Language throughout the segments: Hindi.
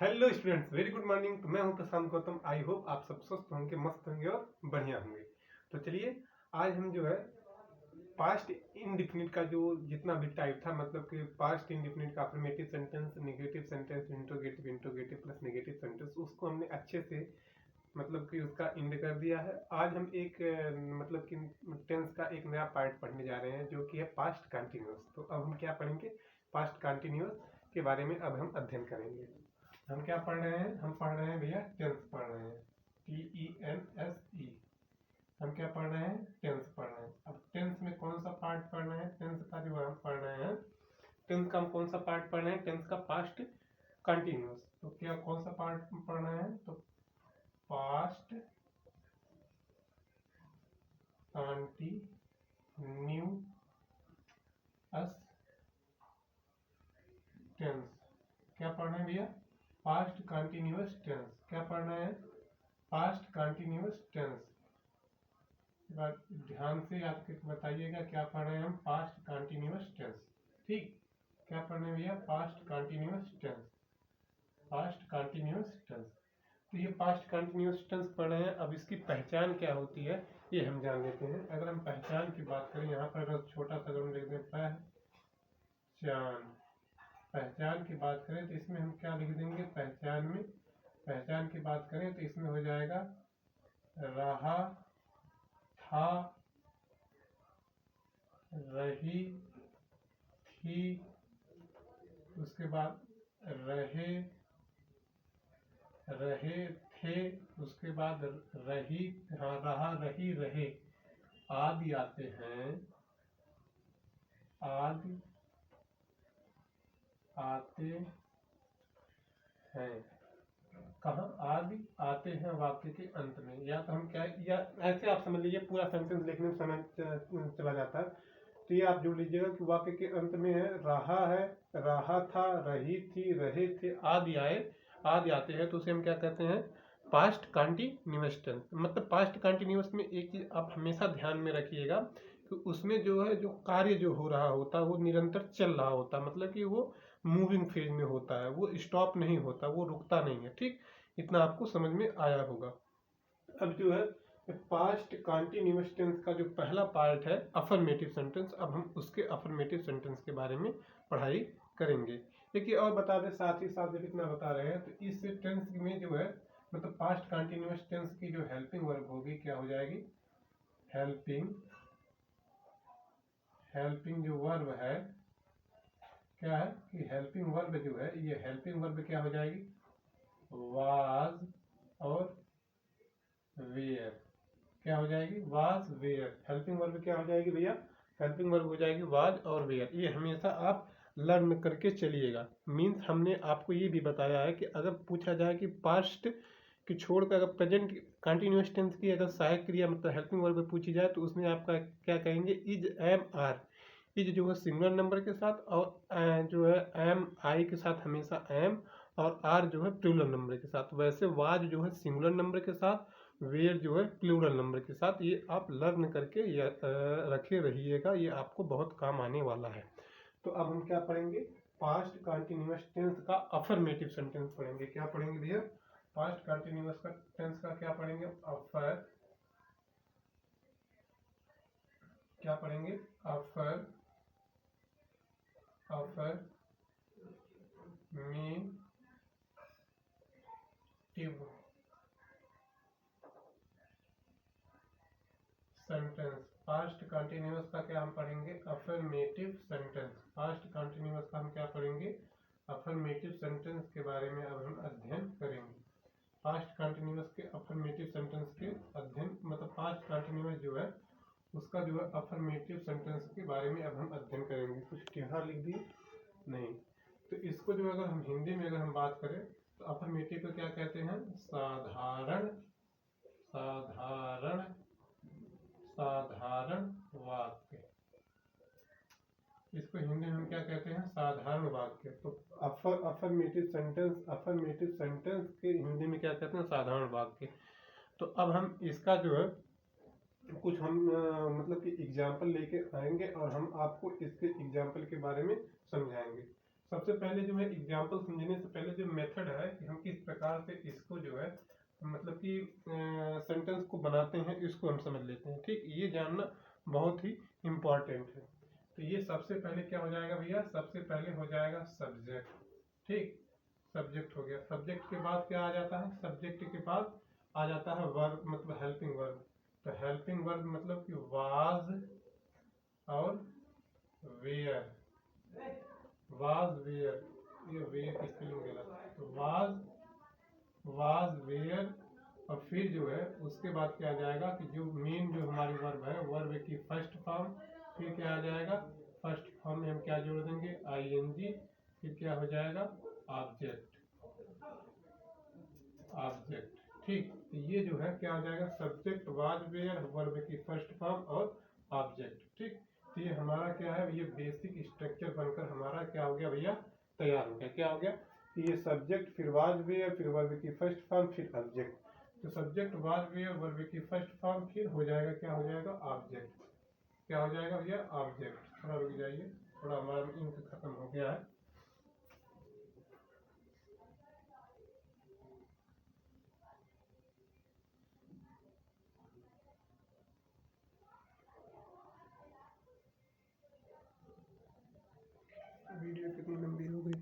Hello students, very good morning. तो मैं हूं प्रशांत गौतम। आई होप आप सब स्वस्थ होंगे, मस्त होंगे और बढ़िया होंगे। तो चलिए, आज हम जो है पास्ट इंडिफिनिट का जो जितना भी टाइप था, मतलब कि पास्ट इंडिफिनिट का affirmative sentence, negative sentence, interrogative, interrogative plus negative sentence, उसको हमने अच्छे से मतलब कि उसका इंड कर दिया है। आज हम एक मतलब कि टेंस का एक नया पार्ट पढ़ने जा रहे हैं, जो कि है पास्ट कंटिन्यूअस। तो अब हम क्या पढ़ेंगे? पास्ट कंटिन्यूअस के बारे में अब हम अध्ययन करेंगे। हम क्या पढ़ रहे हैं? हम पढ़ रहे हैं भैया टेंस पढ़ रहे हैं, TENSE। हम क्या पढ़ रहे हैं? टेंस पढ़ रहे हैं। अब टेंस में कौन सा पार्ट पढ़ रहे हैं? टेंस का जो हम पढ़ रहे हैं, टेंस का हम कौन सा पार्ट पढ़ रहे हैं? टेंस का पास्ट कंटिन्यूअस। तो क्या कौन सा पार्ट पढ़ रहे हैं? तो पास्ट कंटिन्यूअस टेंस। क्या पढ़ रहे हैं भैया? Past continuous tense. क्या पढ़ रहे हैं? Past continuous tense. ध्यान से आप बताइएगा क्या पढ़ रहे हैं हम? Past continuous tense. ठीक, क्या पढ़ रहे हैं भैया? Past continuous tense. Past continuous tense. तो ये पास्ट कंटिन्यूअस टेंस पढ़ रहे हैं। अब इसकी पहचान क्या होती है ये हम जान लेते हैं। अगर हम पहचान की बात करें, यहाँ पर अगर छोटा सा अगर हम लिख दें पहचान की बात करें, तो इसमें हम क्या लिख देंगे? पहचान की बात करें तो इसमें हो जाएगा रहा, था, रही, थी, उसके बाद रहे, थे, उसके बाद रही, रहा, रही, रहे, आदि आते हैं। आदि आते हैं कहाँ? आदि आते हैं वाक्य के अंत में। या तो हम क्या, या ऐसे आप समझ लीजिए, पूरा सेंटेंस लिखने में समय चला जाता है। तो ये आप जोड़ लीजिएगा कि वाक्य के अंत में है, रहा था, रही थी, रहे थे, आदि आते हैं। तो उसे हम क्या कहते हैं? Past continuous tense. मतलब पास्ट कंटिन्यूअस में एक चीज आप हमेशा ध्यान में रखिएगा कि उसमें जो है, जो कार्य जो हो रहा होता है वो निरंतर चल रहा होता है। मतलब कि वो मूविंग फेज में होता है, वो स्टॉप नहीं होता, वो रुकता नहीं है। ठीक, इतना आपको समझ में आया होगा। अब जो है पास्ट कंटिन्यूअस टेंस का जो पहला पार्ट है अफर्मेटिव सेंटेंस, अब हम उसके अफर्मेटिव सेंटेंस के बारे में पढ़ाई करेंगे। देखिए, और बता दें साथ ही साथ जब इतना बता रहे हैं, तो इस टेंस में जो है मतलब पास्ट कंटिन्यूअस टेंस की जो हेल्पिंग वर्ब होगी, क्या हो जाएगी? हेल्पिंग जो वर्ब है, क्या है कि हेल्पिंग वर्ब जो है, ये हेल्पिंग वर्ब क्या हो जाएगी? वाज और वेयर। क्या हो जाएगी? Was, where. हेल्पिंग वर्ब क्या हो जाएगी भैया? हेल्पिंग वर्ब हो जाएगी वाज और वेयर। ये हमेशा आप लर्न करके चलिएगा। मीन्स हमने आपको ये भी बताया है कि अगर पूछा जाए कि पास्ट की छोड़कर अगर प्रेजेंट कंटिन्यूअस टेंस की अगर सहायक क्रिया मतलब हेल्पिंग वर्ब पूछी जाए, तो उसमें आपका क्या कहेंगे? Is, M, are. इज जो है सिंगुलर नंबर के साथ, और जो है एम, आई के साथ हमेशा एम, और आर जो है प्लूरल नंबर के साथ। वैसे वाज जो है सिंगुलर नंबर के साथ, वेयर जो है प्लूरल नंबर के साथ। ये आप लर्न करके रखे रहिएगा, ये आपको बहुत काम आने वाला है। तो अब हम क्या पढ़ेंगे? पास्ट कंटिन्यूअस टेंस का अफर्मेटिव सेंटेंस पढ़ेंगे। क्या पढ़ेंगे भैया? पास्ट कंटिन्यूअस का टेंस का क्या पढ़ेंगे? क्या पढ़ेंगे? Affirmative sentence. पास्ट कंटिन्यूअस का क्या हम पढ़ेंगे? Affirmative sentence. पास्ट कंटिन्यूअस का हम क्या पढ़ेंगे? अफर्मेटिव सेंटेंस के बारे में अब हम अध्ययन करेंगे। पास्ट कंटिन्यूअस के अफर्मेटिव सेंटेंस के अध्ययन, मतलब पास्ट कंटिन्यूअस जो है उसका जो है अफर्मेटिव सेंटेंस के बारे में अब हम अध्ययन करेंगे। कुछ यहाँ लिख दिए नहीं, तो इसको जो अगर हम हिंदी में अगर हम बात करें, तो अफर्मेटिव को क्या कहते हैं? साधारण वाक्य। इसको हिंदी में हम क्या कहते हैं? साधारण वाक्य। तो अफर्मेटिव सेंटेंस के हिंदी में क्या कहते हैं? साधारण वाक्य। तो अब हम इसका जो है कुछ हम मतलब कि एग्जाम्पल लेके आएंगे और हम आपको इसके एग्जाम्पल के बारे में समझाएंगे। सबसे पहले जो है एग्जाम्पल समझने से पहले जो मेथड है कि हम किस प्रकार से इसको जो है मतलब कि सेंटेंस को बनाते हैं, इसको हम समझ लेते हैं। ठीक, ये जानना बहुत ही इम्पोर्टेंट है। तो ये सबसे पहले क्या हो जाएगा भैया, सबसे पहले हो जाएगा सब्जेक्ट। ठीक, सब्जेक्ट हो गया। सब्जेक्ट के बाद क्या आ जाता है, सब्जेक्ट के बाद आ जाता है वर्ब, मतलब हेल्पिंग वर्ब। तो हेल्पिंग वर्ब मतलब कि वाज और वेयर। वाज वेयर, ये वेयर की स्पेलिंग गलत है, तो वाज वेयर। और फिर जो है उसके बाद क्या आ जाएगा कि जो मेन जो हमारी वर्ब है, वर्ब की फर्स्ट फॉर्म, फिर क्या आ जाएगा, फर्स्ट फॉर्म में हम क्या जोड़ देंगे, आईएनजी, फिर क्या हो जाएगा, ऑब्जेक्ट। ऑब्जेक्ट, ठीक। तो ये जो है क्या हो जाएगा, सब्जेक्ट, वाज वेयर, वर्ब की फर्स्ट फॉर्म और ऑब्जेक्ट। ठीक, तो ये हमारा क्या है, ये बेसिक स्ट्रक्चर बनकर हमारा क्या हो गया भैया, तैयार हो गया। क्या हो गया, ये सब्जेक्ट, फिर वाज वेयर, फिर वर्ब की फर्स्ट फॉर्म, फिर ऑब्जेक्ट। तो सब्जेक्ट, वाज वेयर, वर्ब की फर्स्ट फॉर्म, फिर हो जाएगा क्या हो जाएगा, ऑब्जेक्ट। क्या हो जाएगा भैया, ऑब्जेक्ट। थोड़ा रुक जाइए, थोड़ा हमारा इंक खत्म हो गया है। वीडियो कितनी लंबी हो गई,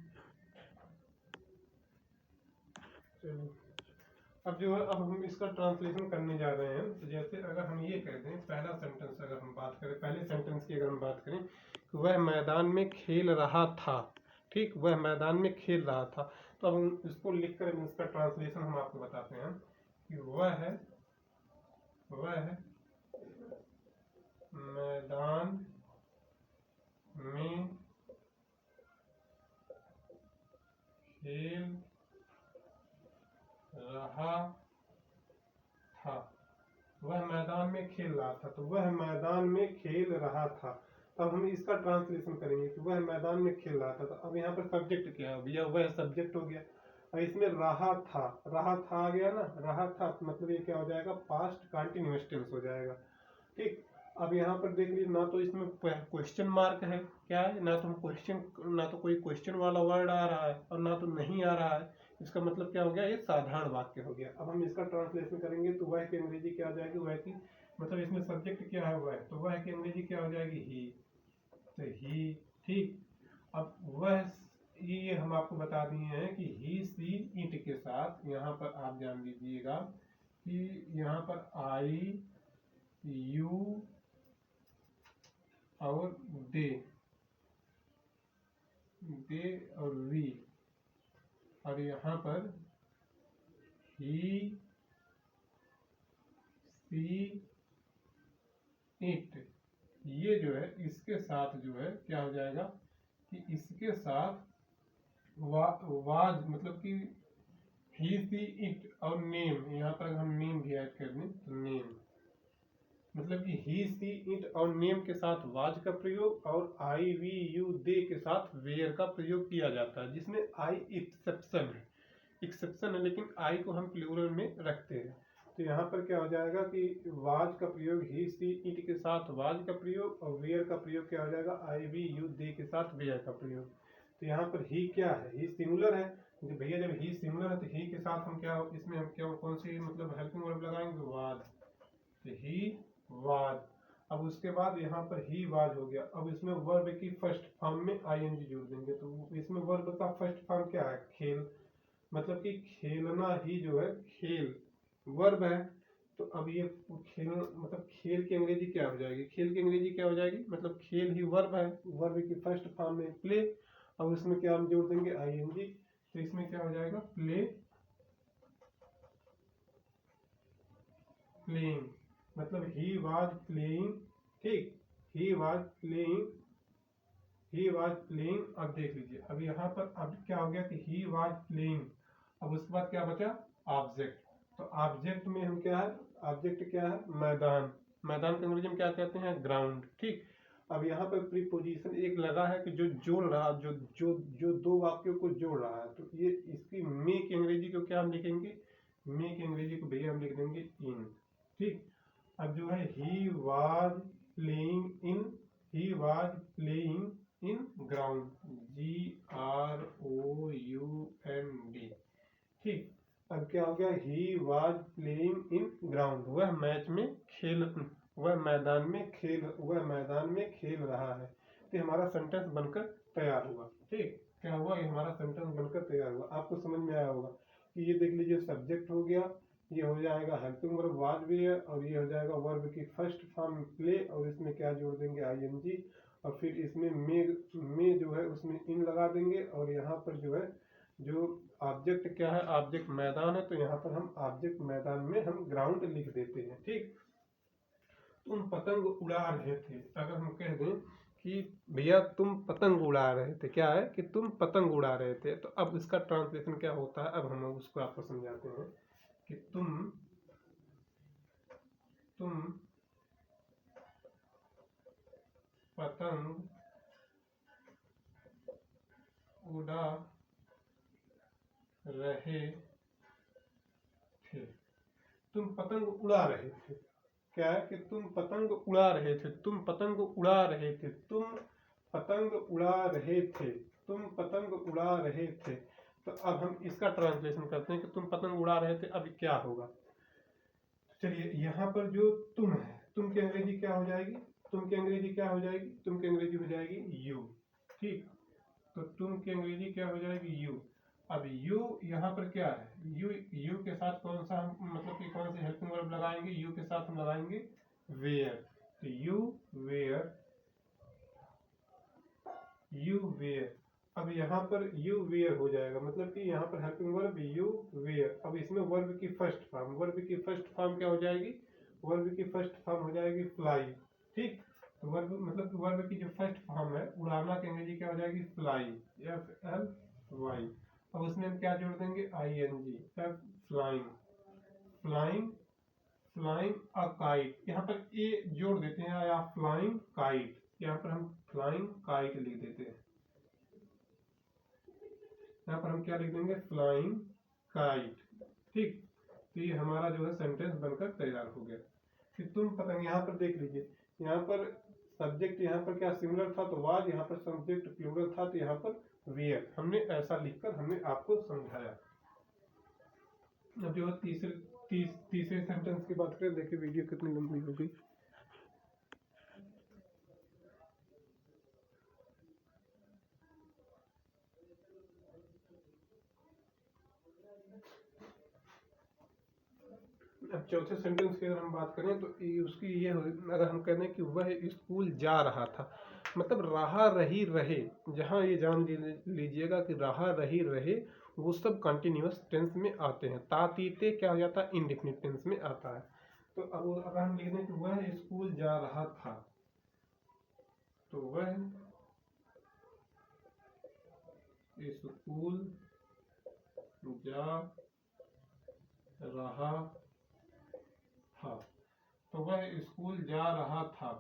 चलिए। अब जो है, अब हम इसका ट्रांसलेशन करने जा रहे हैं। तो जैसे अगर हम ये कहते हैं, पहला सेंटेंस अगर हम बात करें, पहले सेंटेंस की अगर हम बात करें, कि वह मैदान में खेल रहा था। ठीक, वह मैदान में खेल रहा था। तो अब हम इसको लिख कर इसका ट्रांसलेशन हम आपको बताते हैं कि वह है मैदान में खेल रहा था। वह मैदान में खेल रहा था, तो वह मैदान में खेल रहा था। अब हम इसका ट्रांसलेशन करेंगे कि वह मैदान में खेल रहा था। तो अब यहाँ पर सब्जेक्ट क्या है भैया, वह सब्जेक्ट हो गया। और इसमें रहा था, रहा था आ गया ना, रहा था मतलब ये क्या हो जाएगा, पास्ट कंटिन्यूअस टेंस हो जाएगा। ठीक, अब यहाँ पर देख लीजिए, ना तो इसमें क्वेश्चन मार्क है, क्या है, ना तो क्वेश्चन, ना तो कोई क्वेश्चन वाला वर्ड आ रहा है और ना तो नहीं आ रहा है। इसका मतलब क्या हो गया, ये साधारण वाक्य हो गया। अब हम इसका ट्रांसलेशन करेंगे तो वह की अंग्रेजी क्या हो जाएगी, वह की मतलब इसमें सब्जेक्ट क्या है, वह, तो वह की अंग्रेजी क्या हो जाएगी, ही। तो ही, ठीक। अब वह, ये हम आपको बता दिए हैं कि ही, सी, इट के साथ यहाँ पर आप जान लीजिएगा कि यहाँ पर आई, यू और दे और वी, और यहाँ पर ही, सी, इट, ये जो है इसके साथ जो है क्या हो जाएगा कि इसके साथ वाज मतलब कि ही, सी, इट और नेम, यहाँ पर हम नेम भी ऐड कर दें तो नेम, मतलब कि ही, सी, इट और नेम के साथ वाज का प्रयोग और आई, वी, यू, दे के साथ वेयर का प्रयोग किया जाता है, जिसमें आई एक्सेप्शन है। एक्सेप्शन है, लेकिन आई को हम प्लूरल में रखते हैं। तो यहाँ पर क्या हो जाएगा कि वाज का प्रयोग, ही, सी, इट के साथ वाज का प्रयोग, और वेयर का प्रयोग क्या हो जाएगा, आई, वी, यू, दे के साथ वेयर का प्रयोग। तो यहाँ पर ही क्या है, ही सिंगुलर है। तो भैया जब ही सिंगुलर है तो ही के साथ हम क्या, इसमें हम क्या कौन सी मतलब हेल्पिंग वर्ब लगाएंगे, वाज। तो ही वाज। अब उसके बाद यहाँ पर ही वाज हो गया। अब इसमें वर्ब की फर्स्ट फॉर्म में आईएनजी जोड़ देंगे। तो इसमें वर्ब का फर्स्ट फॉर्म क्या है, खेल, मतलब कि खेलना ही जो है खेल वर्ब है। तो अब ये खेल मतलब खेल की अंग्रेजी क्या हो जाएगी, खेल की अंग्रेजी क्या हो जाएगी, मतलब खेल ही वर्ब है, वर्ब की फर्स्ट फॉर्म में प्ले, और उसमें क्या हम जोड़ देंगे, आईएनजी। तो इसमें क्या हो जाएगा, प्ले, प्लेइंग, मतलब ही वाज प्लेइंग। ठीक, he was playing, he was playing. अब देख लीजिए, अब यहाँ पर अब क्या हो गया कि ही वाज प्लेइंग। अब उसके बाद क्या बचा, ऑब्जेक्ट। तो ऑब्जेक्ट में हम क्या है, ऑब्जेक्ट क्या है, मैदान। मैदान के अंग्रेजी में क्या कहते हैं, ग्राउंड। ठीक, अब यहाँ पर प्रीपोजिशन एक लगा है कि जो जोड़ रहा, जो जो जो दो वाक्यों को जोड़ रहा है। तो ये इसकी मे की अंग्रेजी को क्या हम लिखेंगे, मे की अंग्रेजी को भैया हम लिख देंगे इन। ठीक, अब जो है ही was playing in, he was playing in ground, GROUND। ठीक, अब क्या हो गया, he was playing in ground, वह मैदान में खेल रहा है। तो हमारा सेंटेंस बनकर तैयार हुआ। ठीक, क्या हुआ, ये हमारा सेंटेंस बनकर तैयार हुआ। आपको समझ में आया होगा कि ये देख लीजिए सब्जेक्ट हो गया, ये हो जाएगा हेल्पिंग वर्ब वाज भी है, और ये हो जाएगा वर्ब की फर्स्ट फॉर्म प्ले, और इसमें क्या जोड़ देंगे, ING, और फिर इसमें में जो है उसमें इन लगा देंगे, और यहाँ पर जो है जो ऑब्जेक्ट क्या है, ऑब्जेक्ट मैदान है, तो यहाँ पर हम ऑब्जेक्ट मैदान में हम ग्राउंड लिख देते हैं। ठीक, तुम पतंग उड़ा रहे थे, अगर हम कह दें कि भैया तुम पतंग उड़ा रहे थे, क्या है कि तुम पतंग उड़ा रहे थे, तो अब इसका ट्रांसलेशन क्या होता है, अब हम उसको आपको समझाते हैं कि तुम पतंग उड़ा रहे थे। तुम पतंग उड़ा रहे थे, क्या है कि तुम पतंग उड़ा रहे थे, तुम पतंग उड़ा रहे थे, तुम पतंग उड़ा रहे थे, तुम पतंग उड़ा रहे थे। तो अब हम इसका ट्रांसलेशन करते हैं कि तुम पतंग उड़ा रहे थे, अब क्या होगा। चलिए, यहाँ पर जो तुम है, तुम की अंग्रेजी क्या हो जाएगी, तुम की अंग्रेजी क्या हो जाएगी, तुम की अंग्रेजी हो जाएगी यू। ठीक, तो तुम की अंग्रेजी क्या हो जाएगी, यू। अब यू यहाँ पर क्या है, यू के साथ कौन सा मतलब कि कौन सी हेल्पिंग वर्ब लगाएंगे, यू के साथ हम लगाएंगे वेयर। तो यू वेयर, अब यहाँ पर यू वेयर हो जाएगा, मतलब कि यहाँ पर हेल्पिंग वर्ब यू वेयर। अब इसमें वर्ब की फर्स्ट फॉर्म क्या हो जाएगी, वर्ब की फर्स्ट फॉर्म हो जाएगी फ्लाई। ठीक, तो वर्ब मतलब वर्ब की जो फर्स्ट फॉर्म है उड़ाना की अंग्रेजी क्या हो जाएगी, फ्लाई, FLY। अब उसमें हम क्या जोड़ देंगे, ING, फ्लाइंग अ काइट, यहाँ पर ए जोड़ देते हैं, या फ्लाइंग काइट, यहाँ पर हम फ्लाइंग काइट लिख देते हैं, यहाँ पर हम क्या लिख देंगे, फ्लाइंग काइट। ठीक, तो ये हमारा जो है सेंटेंस बनकर तैयार हो गया। फिर तुम पतंग, यहाँ पर देख लीजिए, यहाँ पर सब्जेक्ट यहाँ पर क्या सिमिलर था, तो वाज, यहाँ पर सब्जेक्ट प्लूरल था, तो यहाँ पर वेयर, हमने ऐसा लिखकर हमने आपको समझाया। अब जो तीसरे सेंटेंस की बात करें, देखिए वीडियो कितनी लंबी हो गई। अब चौथे सेंटेंस की अगर हम बात करें तो उसकी ये अगर हम कह दें कि वह स्कूल जा रहा था, मतलब रहा रही रहे, जहाँ ये जान लीजिएगा कि रहा रही रहे वो सब कंटिन्यूअस टेंस में आते हैं। तातीते क्या हो जाता है, इंडेफिनिट टेंस में आता है। तो अब अगर हम लिख दें कि वह स्कूल जा रहा था, तो वह स्कूल जा रहा था, तो वह स्कूल जा रहा था।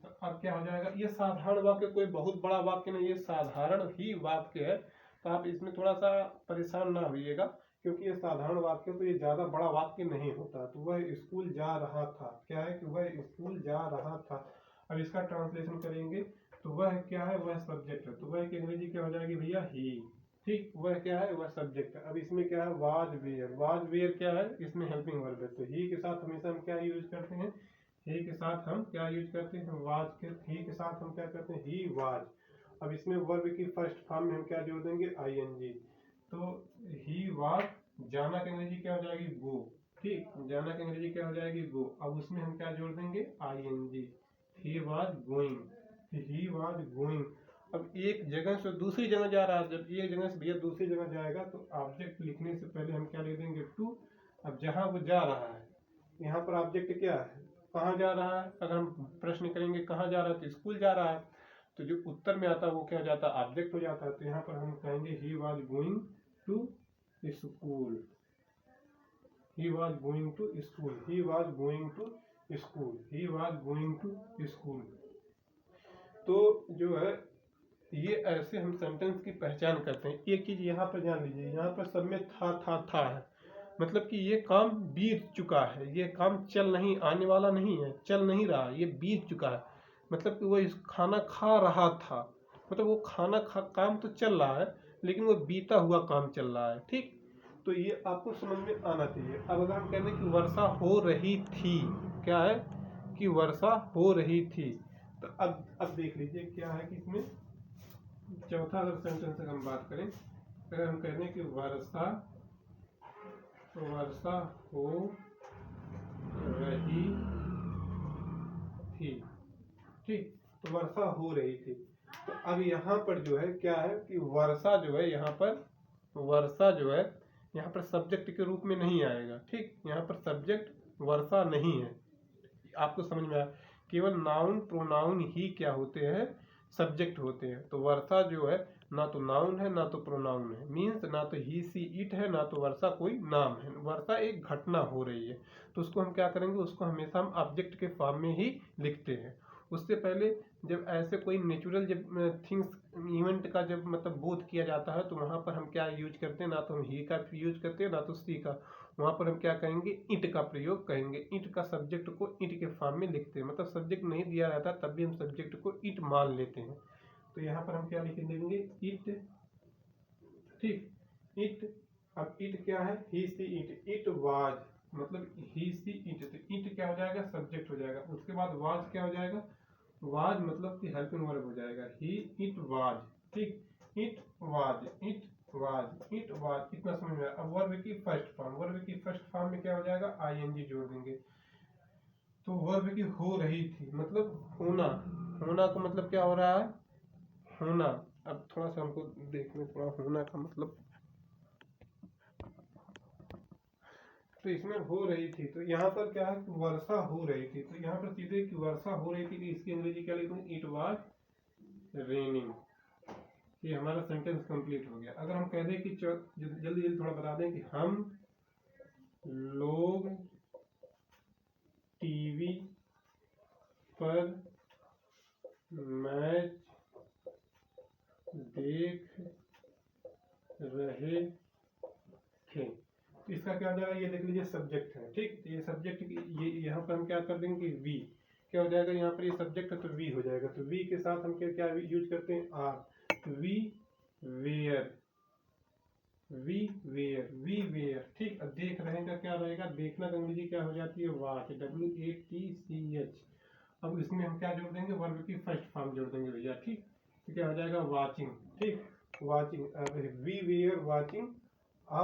तो अब क्या हो जाएगा, ये साधारण वाक्य, कोई बहुत बड़ा वाक्य नहीं, ये साधारण ही वाक्य है, तो आप इसमें थोड़ा सा परेशान ना होइएगा, क्योंकि ये साधारण वाक्य, तो ये ज्यादा बड़ा वाक्य नहीं होता। तो वह स्कूल जा रहा था, क्या है कि वह स्कूल जा रहा था। अब इसका ट्रांसलेशन करेंगे तो वह क्या है, वह सब्जेक्ट है, तो वह की अंग्रेजी क्या हो जाएगी भैया, ही। ठीक, वह क्या है, वह सब्जेक्ट है। अब इसमें क्या है, वाज वेयर क्या है, इसमें हेल्पिंग वर्ब है, तो ही के साथ हमेशा हम क्या यूज करते हैं, ही के साथ हम क्या यूज करते हैं, वाज के, ही के साथ हम क्या करते हैं, ही वाज। अब इसमें वर्ब की फर्स्ट फॉर्म में हम क्या जोड़ देंगे, ING। तो ही वाज, जाना की अंग्रेजी क्या हो जाएगी, गो। ठीक, जाना की अंग्रेजी क्या हो जाएगी, गो। अब उसमें हम क्या जोड़ देंगे, ING। He was going. अब एक जगह से दूसरी जगह जा रहा है, जब एक जगह से भैया दूसरी जगह जाएगा तो ऑब्जेक्ट लिखने से पहले हम क्या लिख देंगे, टू। अब जहाँ वो जा रहा है, यहाँ पर ऑब्जेक्ट क्या है, कहाँ जा रहा है, अगर हम प्रश्न करेंगे कहाँ जा रहा है, तो स्कूल जा रहा है, तो जो उत्तर में आता है वो क्या हो जाता है, ऑब्जेक्ट हो जाता है। तो यहाँ पर हम कहेंगे he was going to school, he was going to school, he was going to school, he was going to school. तो जो है ये ऐसे हम सेंटेंस की पहचान करते हैं। एक चीज यहाँ पर जान लीजिए, यहाँ पर सब में था है, मतलब कि ये काम बीत चुका है, ये काम चल नहीं, आने वाला नहीं है, चल नहीं रहा, ये बीत चुका है, मतलब कि वो इस खाना खा रहा था, मतलब वो काम तो चल रहा है लेकिन वो बीता हुआ काम चल रहा है। ठीक, तो ये आपको समझ में आना चाहिए। अब अगर हम कह दें कि वर्षा हो रही थी, क्या है कि वर्षा हो रही थी, तो अब देख लीजिए क्या है कि इसमें चौथा अगर सेंटेंस अगर हम बात करें, अगर हम कह दें कि वर्षा हो रही थी, ठीक, तो वर्षा हो रही थी। तो अब यहाँ पर जो है क्या है कि वर्षा जो है यहाँ पर, वर्षा जो है यहाँ पर सब्जेक्ट के रूप में नहीं आएगा। ठीक, यहाँ पर सब्जेक्ट वर्षा नहीं है, आपको समझ में आया। केवल नाउन प्रोनाउन ही क्या होते हैं, सब्जेक्ट होते हैं। तो वर्षा जो है ना तो नाउन है ना तो प्रोनाउन है, मीन्स ना तो ही सी इट है ना तो वर्षा कोई नाम है। वर्षा एक घटना हो रही है, तो उसको हम क्या करेंगे, उसको हमेशा हम ऑब्जेक्ट के फॉर्म में ही लिखते हैं। उससे पहले जब ऐसे कोई नेचुरल जब थिंग्स इवेंट का जब मतलब बोध किया जाता है, तो वहाँ पर हम क्या यूज करते हैं, ना तो हम ही का यूज करते हैं ना तो सी का। वहाँ पर हम क्या कहेंगे, इट का प्रयोग कहेंगे। इट का सब्जेक्ट को इट के फॉर्म में लिखते हैं, मतलब सब्जेक्ट नहीं दिया रहता तब भी हम सब्जेक्ट को इट मान लेते हैं। तो यहाँ पर हम क्या लिख देंगे, इट। ठीक, इट। अब इट क्या है, ही सी इट। इट वाज मतलब ही सी इट, तो इट क्या हो जाएगा, सब्जेक्ट हो जाएगा। उसके बाद वाज क्या हो जाएगा, वाज मतलब कि हेल्पिंग वर्ब हो जाएगा, ही इट वाज। ठीक, it was, it was, it was, इतना समझ में आया। अब वर्ब की फर्स्ट फॉर्म, वर्ब की फर्स्ट फॉर्म में क्या हो जाएगा, आईएनजी जोड़ देंगे। तो वर्ब की हो रही थी मतलब होना, होना का मतलब क्या हो रहा है, होना। अब थोड़ा सा हमको देखने, थोड़ा होना का मतलब, तो इसमें हो रही थी, तो यहाँ पर क्या है कि वर्षा हो रही थी, तो यहाँ पर सीधे कि वर्षा हो रही थी, तो इसकी अंग्रेजी क्या लिखूँ, इट वाज रेनिंग। ये हमारा सेंटेंस कंप्लीट हो गया। अगर हम कह दें कि जल्दी जल्दी थोड़ा बता दें कि हम लोग टीवी पर मैच देख रहे थे, तो इसका क्या हो जाएगा, ये देख लीजिए सब्जेक्ट है। ठीक, ये सब्जेक्ट, ये यहाँ पर हम क्या कर देंगे, वी क्या हो जाएगा, यहाँ पर ये सब्जेक्ट है तो वी हो जाएगा। तो वी के साथ हम क्या यूज करते हैं, are. We were, we were, we were. ठीक, अब देख रहे का क्या रहेगा, देखना का अंग्रेजी क्या हो जाती है, वॉच, WATCH। अब इसमें हम क्या जोड़ देंगे, वर्ब की फर्स्ट फॉर्म जोड़ देंगे भैया। ठीक, तो क्या हो जाएगा, वाचिंग। ठीक, watching, we were watching a,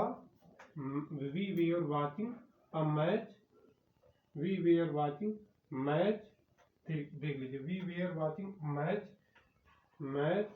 we were watching a match, we were watching match. ठीक, देख लीजिए, we were watching match, match